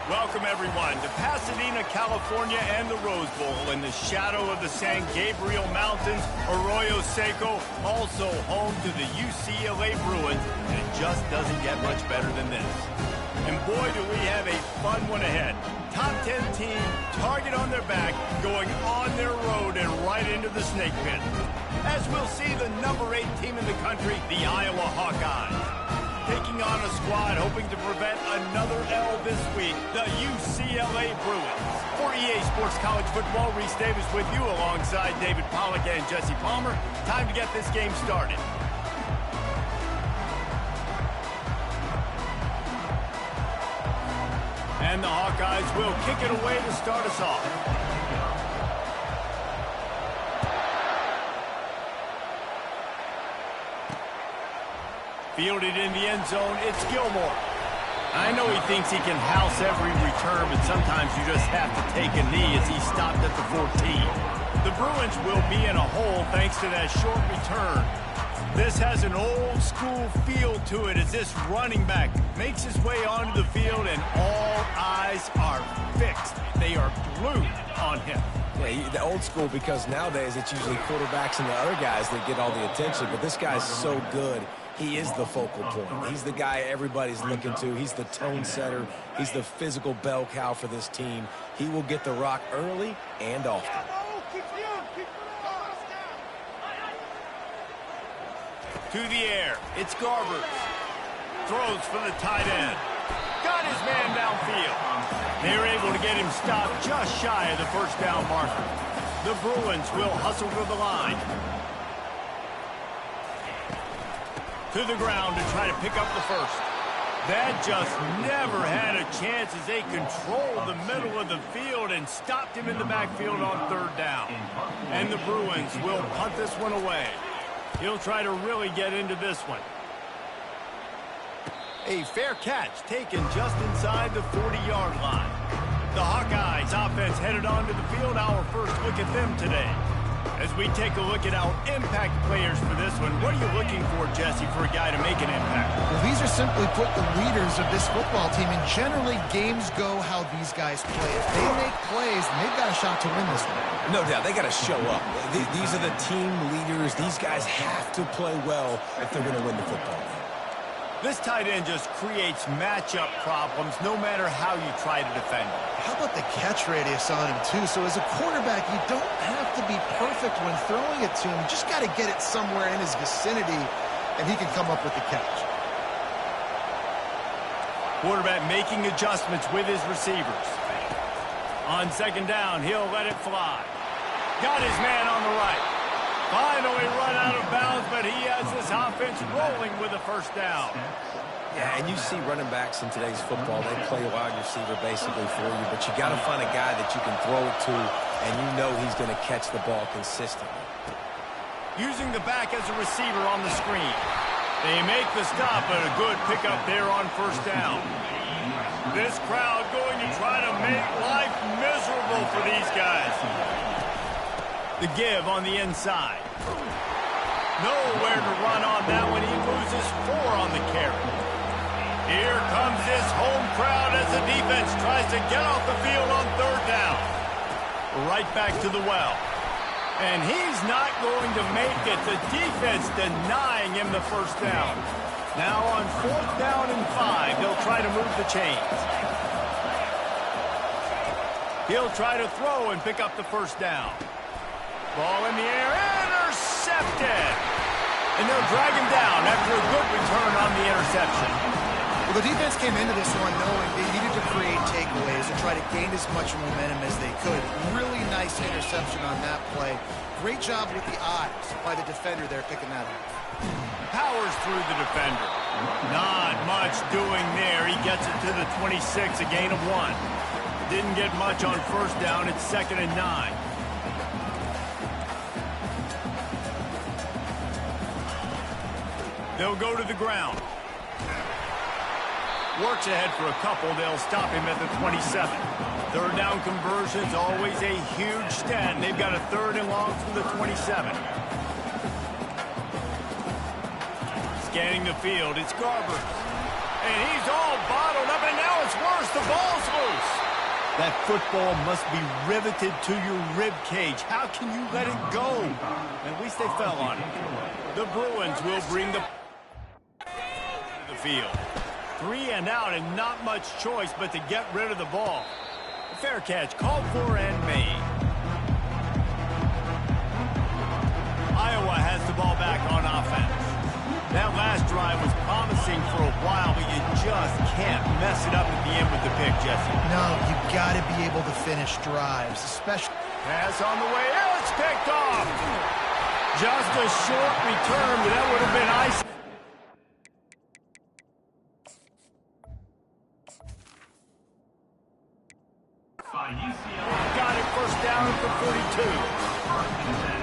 Welcome, everyone, to Pasadena, California and the Rose Bowl in the shadow of the San Gabriel Mountains, Arroyo Seco, also home to the UCLA Bruins, and it just doesn't get much better than this. And boy, do we have a fun one ahead. Top 10 team, target on their back, going on their road and right into the snake pit. As we'll see the number 8 team in the country, the Iowa Hawkeyes, taking on a squad hoping to prevent another L this week, the UCLA Bruins. For EA Sports College Football, Reese Davis with you alongside David Pollack and Jesse Palmer. Time to get this game started. And the Hawkeyes will kick it away to start us off. Fielded in the end zone, it's Gilmore. I know he thinks he can house every return, but sometimes you just have to take a knee as he stopped at the 14. The Bruins will be in a hole thanks to that short return. This has an old-school feel to it as this running back makes his way onto the field and all eyes are fixed. They are glued on him. Yeah, the old school because nowadays it's usually quarterbacks and the other guys that get all the attention, but this guy's so good. He is the focal point. He's the guy everybody's looking to. He's the tone setter. He's the physical bell cow for this team. He will get the rock early and often. To the air, it's Garbers. Throws for the tight end. Got his man downfield. They're able to get him stopped just shy of the first down marker. The Bruins will hustle to the line. To the ground to try to pick up the first. That just never had a chance as they controlled the middle of the field and stopped him in the backfield on third down. And the Bruins will punt this one away. He'll try to really get into this one. A fair catch taken just inside the 40-yard line. The Hawkeyes offense headed onto the field. Our first look at them today. As we take a look at our impact players for this one, what are you looking for, Jesse, for a guy to make an impact? Well, these are simply put the leaders of this football team, and generally games go how these guys play. If they make plays, then they've got a shot to win this one. No doubt, they got to show up. These are the team leaders. These guys have to play well if they're going to win the football game. This tight end just creates matchup problems no matter how you try to defend him. How about the catch radius on him, too? So as a quarterback, you don't have to be perfect when throwing it to him. You just got to get it somewhere in his vicinity, and he can come up with the catch. Quarterback making adjustments with his receivers. On second down, he'll let it fly. Got his man on the right. Finally run out of bounds, but he has this offense rolling with a first down. Yeah, and you see running backs in today's football, they play a wide receiver basically for you, but you got to find a guy that you can throw it to, and you know he's going to catch the ball consistently. Using the back as a receiver on the screen. They make the stop, but a good pickup there on first down. This crowd going to try to make life miserable for these guys. The give on the inside. Nowhere to run on that one. He loses 4 on the carry. Here comes this home crowd as the defense tries to get off the field on third down. Right back to the well. And he's not going to make it. The defense denying him the first down. Now on fourth down and 5, they'll try to move the chains. He'll try to throw and pick up the first down. Ball in the air, intercepted. And they'll drag him down after a good return on the interception. Well, the defense came into this one knowing they needed to create takeaways and try to gain as much momentum as they could. Really nice interception on that play. Great job with the eyes by the defender there picking that up. Powers through the defender. Not much doing there. He gets it to the 26, a gain of 1. Didn't get much on first down. It's 2nd and 9. They'll go to the ground. Works ahead for a couple. They'll stop him at the 27. Third down conversions, always a huge stat. They've got a 3rd and long from the 27. Scanning the field, it's Garber. And he's all bottled up, and now it's worse. The ball's loose. That football must be riveted to your rib cage. How can you let it go? At least they fell on it. The Bruins will bring the field. 3 and out, and not much choice but to get rid of the ball. Fair catch called for and made. Iowa has the ball back on offense. That last drive was promising for a while, but you just can't mess it up at the end with the pick, Jesse. No, you got to be able to finish drives, especially. Pass on the way. It's picked off. Just a short return, but that would have been ice. Got it first down at the 42.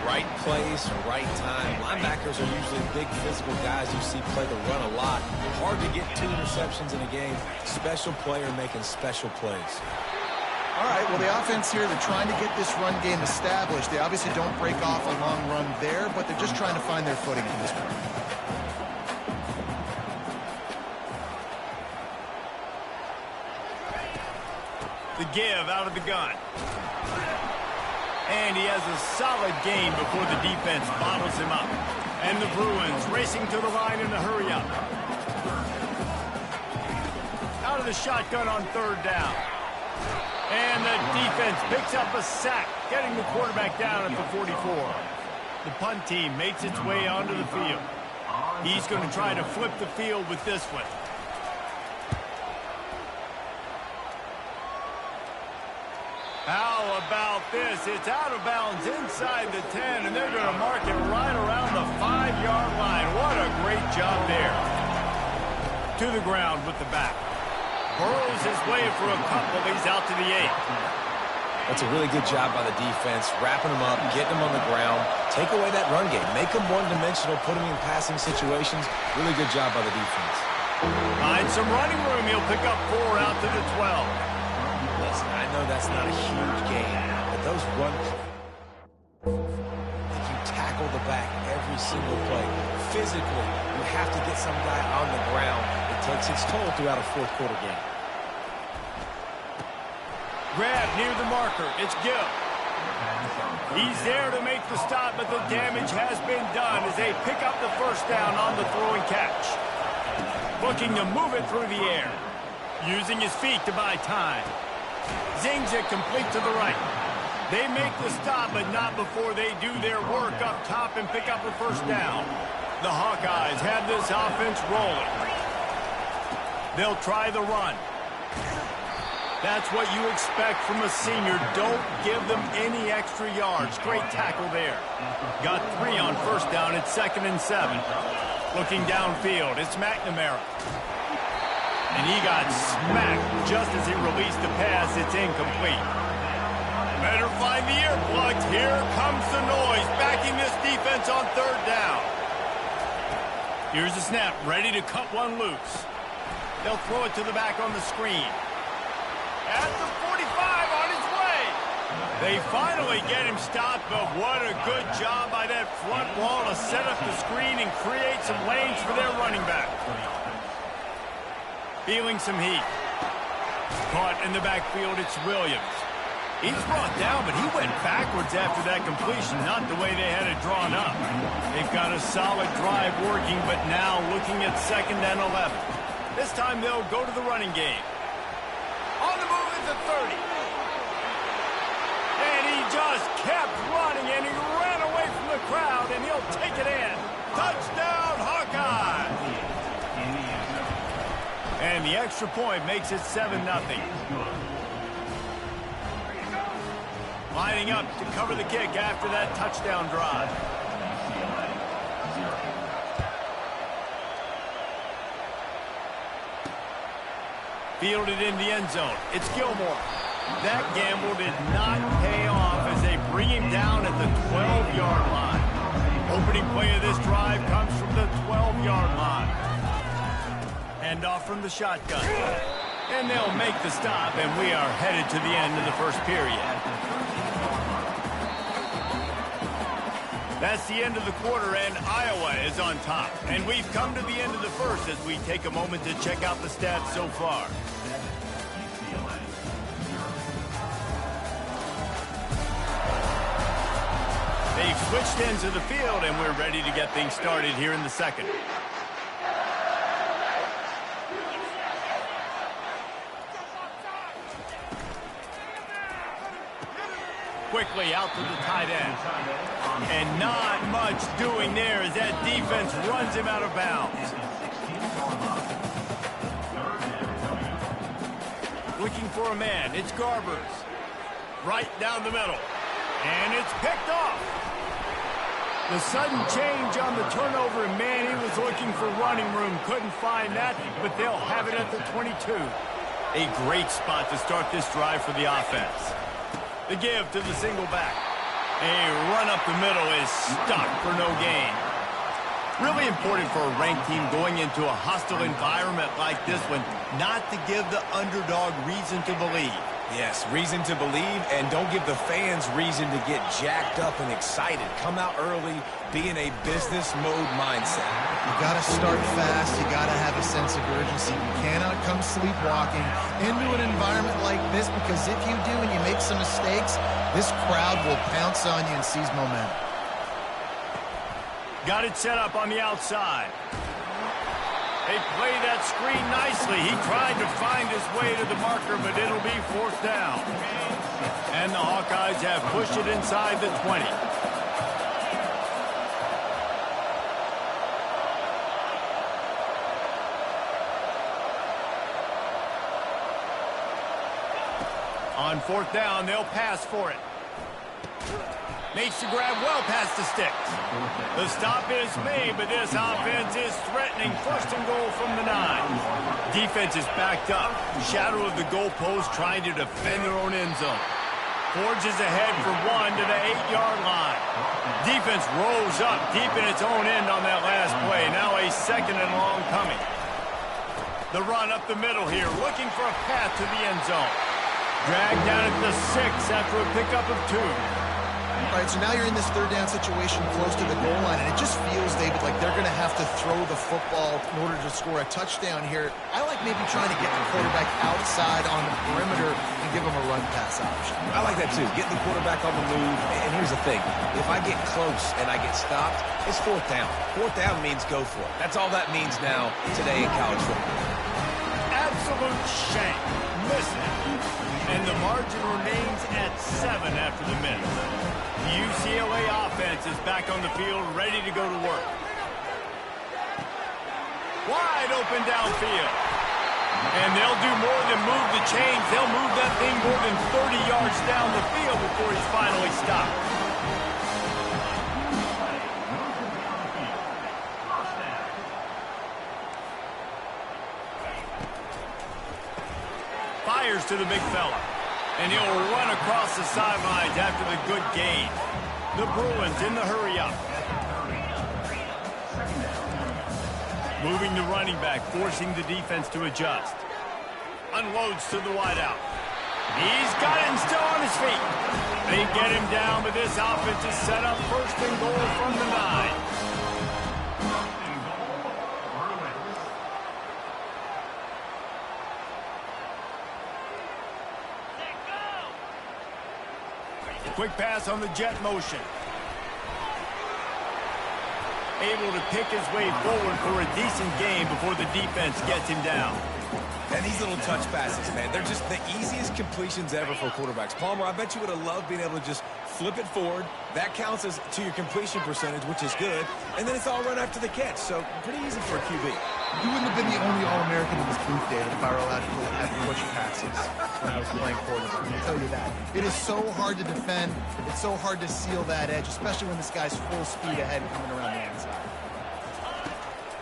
Right place, right time. Linebackers are usually big physical guys you see play the run a lot. Hard to get 2 interceptions in a game. Special player making special plays. All right, well, the offense here, they're trying to get this run game established. They obviously don't break off a long run there, but they're just trying to find their footing at this point. The give out of the gun. And he has a solid gain before the defense bottles him up. And the Bruins racing to the line in a hurry up. Out of the shotgun on 3rd down. And the defense picks up a sack, getting the quarterback down at the 44. The punt team makes its way onto the field. He's going to try to flip the field with this one. How about this? It's out of bounds inside the 10, and they're going to mark it right around the 5-yard line. What a great job there. To the ground with the back. Burrows his way for a couple. He's out to the 8. That's a really good job by the defense, wrapping them up, getting them on the ground, take away that run game, make them one-dimensional, put them in passing situations. Really good job by the defense. Find some running room. He'll pick up 4 out to the 12. Listen, I know that's not a huge game, but those run plays, you tackle the back every single play. Physically, you have to get some guy on the ground. It takes its toll throughout a 4th quarter game. Grab near the marker. It's Gill. He's there to make the stop, but the damage has been done as they pick up the first down on the throw and catch. Looking to move it through the air. Using his feet to buy time. Zings it complete to the right. They make the stop, but not before they do their work up top and pick up the first down. The Hawkeyes have this offense rolling. They'll try the run. That's what you expect from a senior. Don't give them any extra yards. Great tackle there. Got 3 on first down. It's 2nd and 7. Looking downfield, it's McNamara. And he got smacked just as he released the pass. It's incomplete. Better find the earplugs. Here comes the noise, backing this defense on 3rd down. Here's the snap, ready to cut one loose. They'll throw it to the back on the screen. At the 45 on his way. They finally get him stopped, but what a good job by that front wall to set up the screen and create some lanes for their running back. Feeling some heat. Caught in the backfield, it's Williams. He's brought down, but he went backwards after that completion, not the way they had it drawn up. They've got a solid drive working, but now looking at 2nd and 11. This time they'll go to the running game. On the move at the 30. And he just kept running, and he ran away from the crowd, and he'll take it in. Touchdown, Hawkeye! And the extra point makes it 7-0. Lining up to cover the kick after that touchdown drive. Fielded in the end zone. It's Gilmore. That gamble did not pay off as they bring him down at the 12-yard line. Opening play of this drive comes from the 12-yard line. Hand off from the shotgun. And they'll make the stop, and we are headed to the end of the first period. That's the end of the quarter, and Iowa is on top. And we've come to the end of the first as we take a moment to check out the stats so far. They've switched ends of the field, and we're ready to get things started here in the second. Quickly out to the tight end. And not much doing there as that defense runs him out of bounds. Looking for a man. It's Garbers. Right down the middle. And it's picked off. The sudden change on the turnover, and man, he was looking for running room. Couldn't find that, but they'll have it at the 22. A great spot to start this drive for the offense. The give to the single back. A run up the middle is stopped for no gain. Really important for a ranked team going into a hostile environment like this one, not to give the underdog reason to believe. Yes, reason to believe, and don't give the fans reason to get jacked up and excited. Come out early, be in a business mode mindset. You got to start fast. You got to have a sense of urgency. You cannot come sleepwalking into an environment like this, because if you do and you make some mistakes, this crowd will pounce on you and seize momentum. Got it set up on the outside. They play that screen nicely. He tried to find his way to the marker, but it'll be fourth down. And the Hawkeyes have pushed it inside the 20. On fourth down, they'll pass for it. Makes the grab well past the sticks. The stop is made, but this offense is threatening. First and goal from the 9. Defense is backed up. Shadow of the goalpost, trying to defend their own end zone. Forges ahead for 1 to the 8-yard line. Defense rolls up deep in its own end on that last play. Now a second and long coming. The run up the middle here, looking for a path to the end zone. Dragged down at the 6 after a pickup of 2. All right, so now you're in this third down situation close to the goal line, and it just feels, David, like they're going to have to throw the football in order to score a touchdown here. I like maybe trying to get the quarterback outside on the perimeter and give him a run-pass option. I like that, too. Getting the quarterback on the move. And here's the thing. If I get close and I get stopped, it's fourth down. Fourth down means go for it. That's all that means now today in college football. Absolute shank. Missing. And the margin remains at 7 after the miss. The UCLA offense is back on the field, ready to go to work. Wide open downfield. And they'll do more than move the chains. They'll move that thing more than 30 yards down the field before he's finally stopped. Fires to the big fella. And he'll run across the sidelines after the good gain. The Bruins in the hurry-up. Moving the running back, forcing the defense to adjust. Unloads to the wideout. He's got it and still on his feet. They get him down, but this offense is set up first and goal from the 9. Quick pass on the jet motion. Able to pick his way forward for a decent gain before the defense gets him down. And these little touch passes, man, they're just the easiest completions ever for quarterbacks. Palmer, I bet you would have loved being able to just flip it forward. That counts as to your completion percentage, which is good. And then it's all run after the catch, so pretty easy for a QB. You wouldn't have been the only All-American in this booth, David, if I were allowed to have push passes when I was playing quarterback. I'll tell you that. It is so hard to defend. It's so hard to seal that edge, especially when this guy's full speed ahead coming around the inside.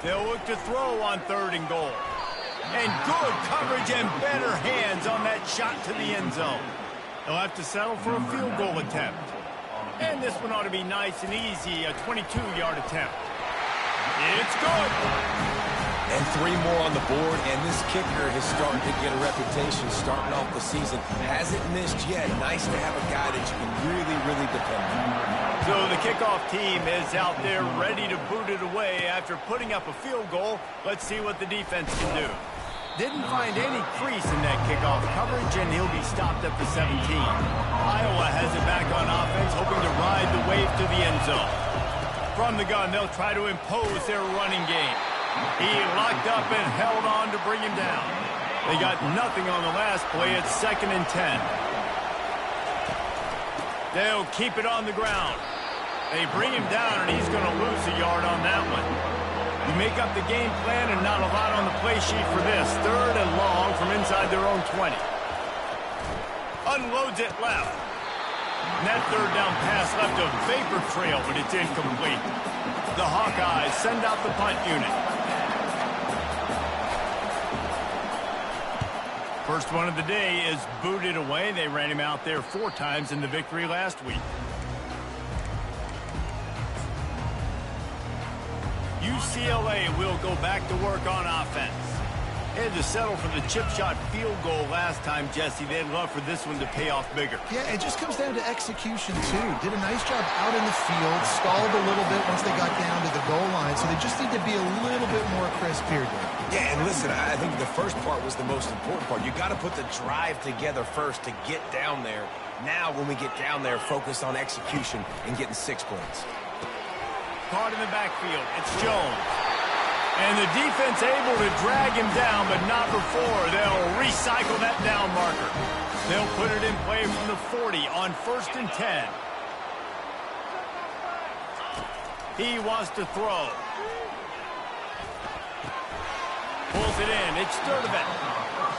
They'll look to throw on third and goal. And good coverage and better hands on that shot to the end zone. They'll have to settle for a field goal attempt. And this one ought to be nice and easy, a 22-yard attempt. It's good. And 3 more on the board, and this kicker is starting to get a reputation starting off the season. Hasn't missed yet. Nice to have a guy that you can really, really depend on. So the kickoff team is out there ready to boot it away after putting up a field goal. Let's see what the defense can do. Didn't find any crease in that kickoff coverage, and he'll be stopped at the 17. Iowa has it back on offense, hoping to ride the wave to the end zone. From the gun, they'll try to impose their running game. He locked up and held on to bring him down. They got nothing on the last play. It's 2nd and 10. They'll keep it on the ground. They bring him down, and he's going to lose a yard on that one. You make up the game plan and not a lot on the play sheet for this. 3rd and long from inside their own 20. Unloads it left. And that 3rd down pass left a vapor trail, but it's incomplete. The Hawkeyes send out the punt unit. First one of the day is booted away. They ran him out there 4 times in the victory last week. UCLA will go back to work on offense. They had to settle for the chip shot field goal last time, Jesse. They'd love for this one to pay off bigger. Yeah, it just comes down to execution, too. Did a nice job out in the field, stalled a little bit once they got down to the goal line, so they just need to be a little bit more crisp here, Dave. Yeah, and listen, I think the first part was the most important part. You got to put the drive together first to get down there. Now, when we get down there, focus on execution and getting 6 points. Caught in the backfield. It's Jones. And the defense able to drag him down, but not before. They'll recycle that down marker. They'll put it in play from the 40 on 1st and 10. He wants to throw. Pulls it in. It's Sturdivant.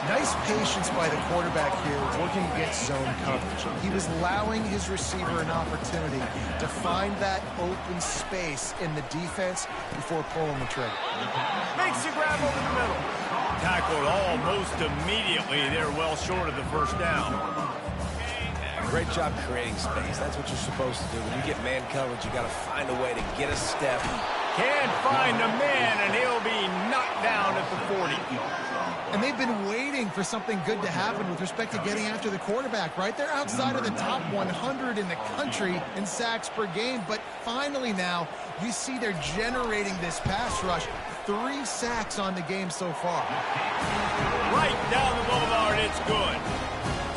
Nice patience by the quarterback here working against zone coverage. He was allowing his receiver an opportunity to find that open space in the defense before pulling the trigger. Makes the grab over the middle. Tackled almost immediately. They're well short of the 1st down. Great job creating space. That's what you're supposed to do. When you get man coverage, you got to find a way to get a step. Can't find a man, and he'll be knocked down at the 40. And they've been waiting for something good to happen with respect to getting after the quarterback, right? They're outside of the top 100 in the country in sacks per game, but finally now you see they're generating this pass rush. 3 sacks on the game so far. Right down the boulevard, it's good.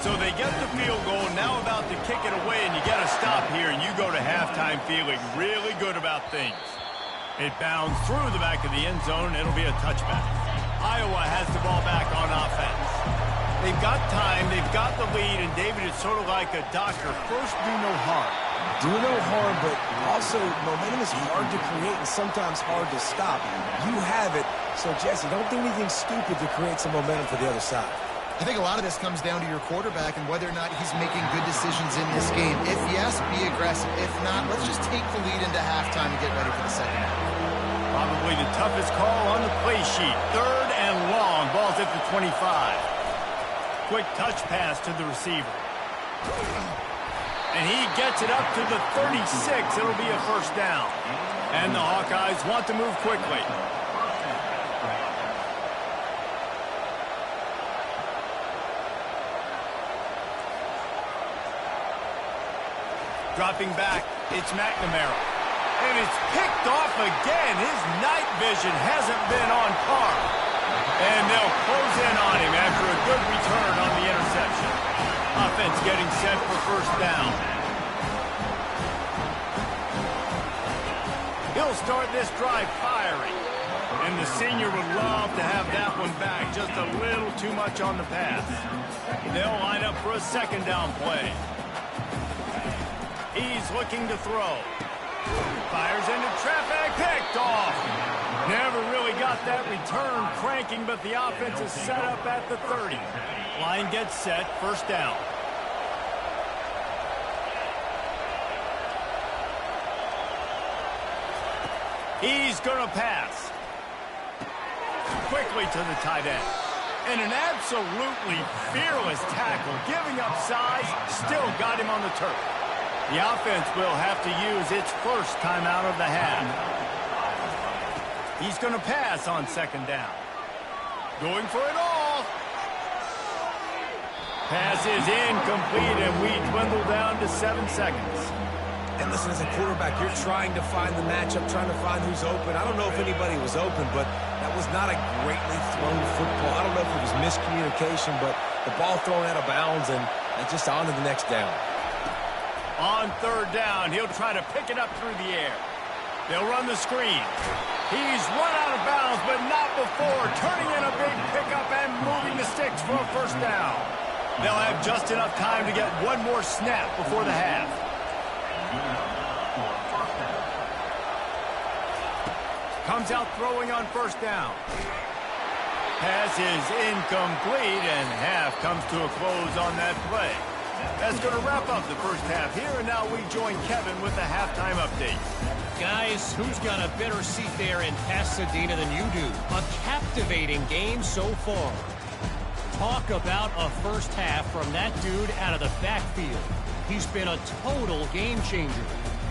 So they get the field goal, now about to kick it away, and you got to stop here, and you go to halftime feeling really good about things. It bounds through the back of the end zone. It'll be a touchback. Iowa has the ball back on offense. They've got time, they've got the lead, and David, it's sort of like a doctor. First, do no harm. Do no harm, but also momentum is hard to create and sometimes hard to stop. You have it, so Jesse, don't do anything stupid to create some momentum for the other side. I think a lot of this comes down to your quarterback and whether or not he's making good decisions in this game. If yes, be aggressive. If not, let's just take the lead into halftime and get ready for the second half. Probably the toughest call on the play sheet. 3rd and long. Ball's at the 25. Quick touch pass to the receiver. And he gets it up to the 36. It'll be a 1st down. And the Hawkeyes want to move quickly. Dropping back, it's McNamara. And it's picked off again. His night vision hasn't been on par. And they'll close in on him after a good return on the interception. Offense getting set for 1st down. He'll start this drive firing. And the senior would love to have that one back. Just a little too much on the pass. They'll line up for a 2nd down play. He's looking to throw. Fires into traffic, picked off. Never really got that return cranking, but the offense is set up at the 30. Line gets set, 1st down. He's going to pass. Quickly to the tight end. And an absolutely fearless tackle, giving up size, still got him on the turf. The offense will have to use its 1st timeout of the half. He's going to pass on second down. Going for it all. Pass is incomplete, and we dwindle down to 7 seconds. And listen, as a quarterback, you're trying to find the matchup, trying to find who's open. I don't know if anybody was open, but that was not a greatly thrown football. I don't know if it was miscommunication, but the ball thrown out of bounds and just on to the next down. On third down, he'll try to pick it up through the air. They'll run the screen. He's run out of bounds, but not before turning in a big pickup and moving the sticks for a first down. They'll have just enough time to get one more snap before the half. Comes out throwing on first down. Pass is incomplete, and half comes to a close on that play. That's going to wrap up the first half here, and now we join Kevin with the halftime update. Guys, who's got a better seat there in Pasadena than you do? A captivating game so far. Talk about a first half from that dude out of the backfield. He's been a total game changer.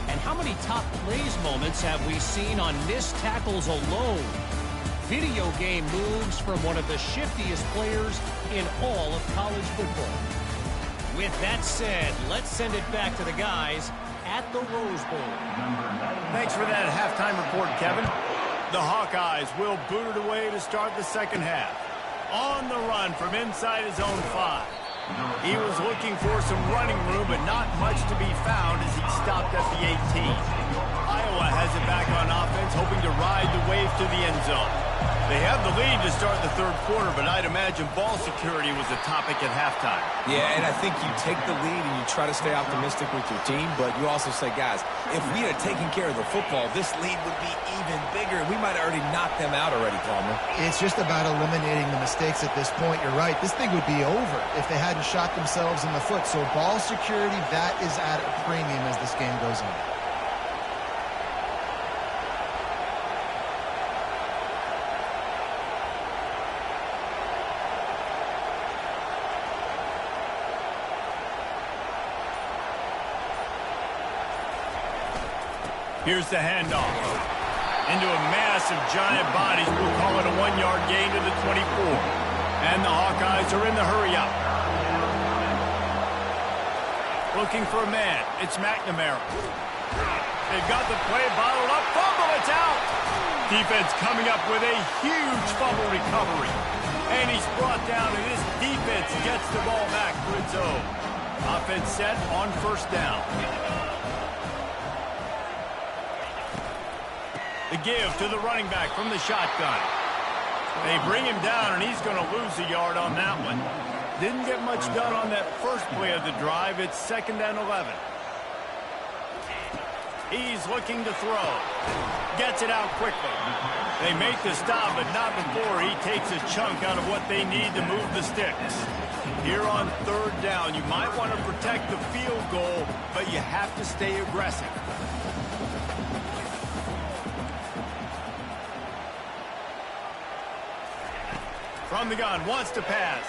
And how many top plays moments have we seen on missed tackles alone? Video game moves from one of the shiftiest players in all of college football. With that said, let's send it back to the guys at the Rose Bowl. Thanks for that halftime report, Kevin. The Hawkeyes will boot it away to start the second half. On the run from inside his own 5. He was looking for some running room, but not much to be found as he stopped at the 18. Iowa has it back on offense, hoping to ride the wave to the end zone. They have the lead to start the third quarter, but I'd imagine ball security was a topic at halftime. Yeah, and I think you take the lead and you try to stay optimistic with your team, but you also say, guys, if we had taken care of the football, this lead would be even bigger. We might have already knocked them out already, Palmer. It's just about eliminating the mistakes at this point. You're right. This thing would be over if they hadn't shot themselves in the foot. So ball security, that is at a premium as this game goes on. Here's the handoff. Into a mass of giant bodies. We'll call it a 1-yard gain to the 24. And the Hawkeyes are in the hurry-up. Looking for a man. It's McNamara. They've got the play bottled up. Fumble, it's out. Defense coming up with a huge fumble recovery. And he's brought down, and this defense gets the ball back to its own. Offense set on first down. The give to the running back from the shotgun. They bring him down, and he's going to lose a yard on that one. Didn't get much done on that first play of the drive. It's 2nd and 11. He's looking to throw. Gets it out quickly. They make the stop, but not before he takes a chunk out of what they need to move the sticks. Here on third down, you might want to protect the field goal, but you have to stay aggressive. From the gun, wants to pass.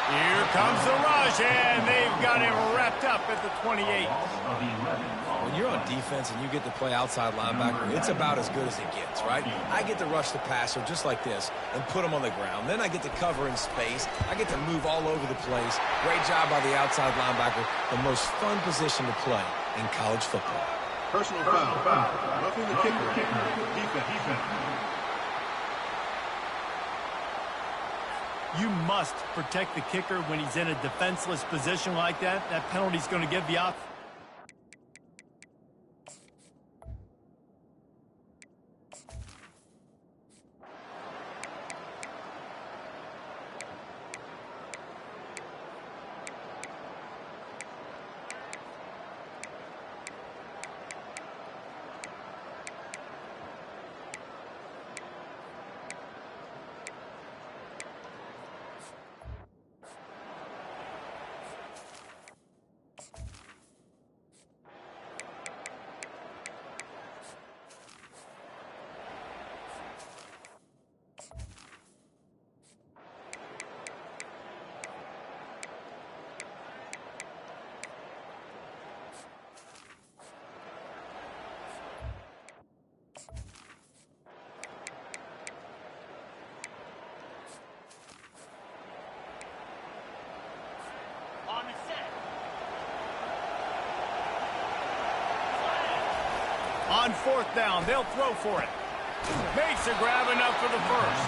Here comes the rush, and they've got him wrapped up at the 28. When you're on defense and you get to play outside linebacker, it's about as good as it gets, right? I get to rush the passer just like this and put him on the ground. Then I get to cover in space. I get to move all over the place. Great job by the outside linebacker. The most fun position to play in college football. Personal foul. Roughing the kicker. Defense. You must protect the kicker when he's in a defenseless position like that. That penalty's going to give the option. On fourth down, they'll throw for it. Makes a grab enough for the first.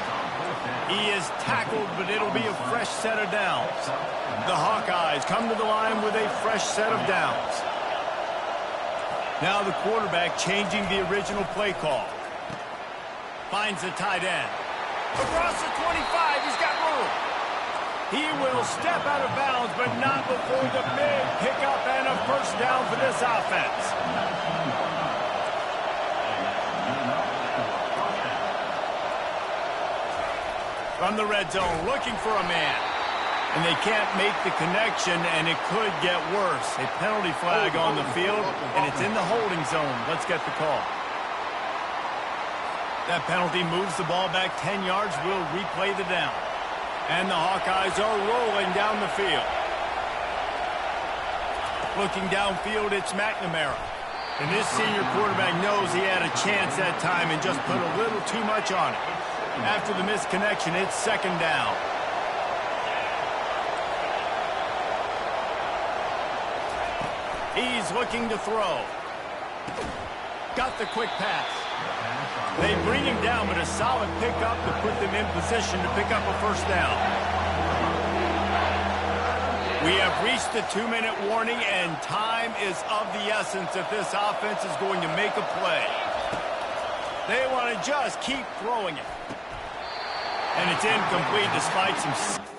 He is tackled, but it'll be a fresh set of downs. The Hawkeyes come to the line with a fresh set of downs. Now the quarterback changing the original play call. Finds the tight end. Across the 25, he's got room. He will step out of bounds, but not before the big pickup and a first down for this offense. From the red zone, looking for a man. And they can't make the connection, and it could get worse. A penalty flag on the field, and it's in the holding zone. Let's get the call. That penalty moves the ball back 10 yards. We'll replay the down. And the Hawkeyes are rolling down the field. Looking downfield, it's McNamara. And this senior quarterback knows he had a chance that time and just put a little too much on it. After the missed connection, it's second down. He's looking to throw. Got the quick pass. They bring him down, but a solid pickup to put them in position to pick up a first down. We have reached the 2-minute warning, and time is of the essence if this offense is going to make a play. They want to just keep throwing it. And it's incomplete despite some...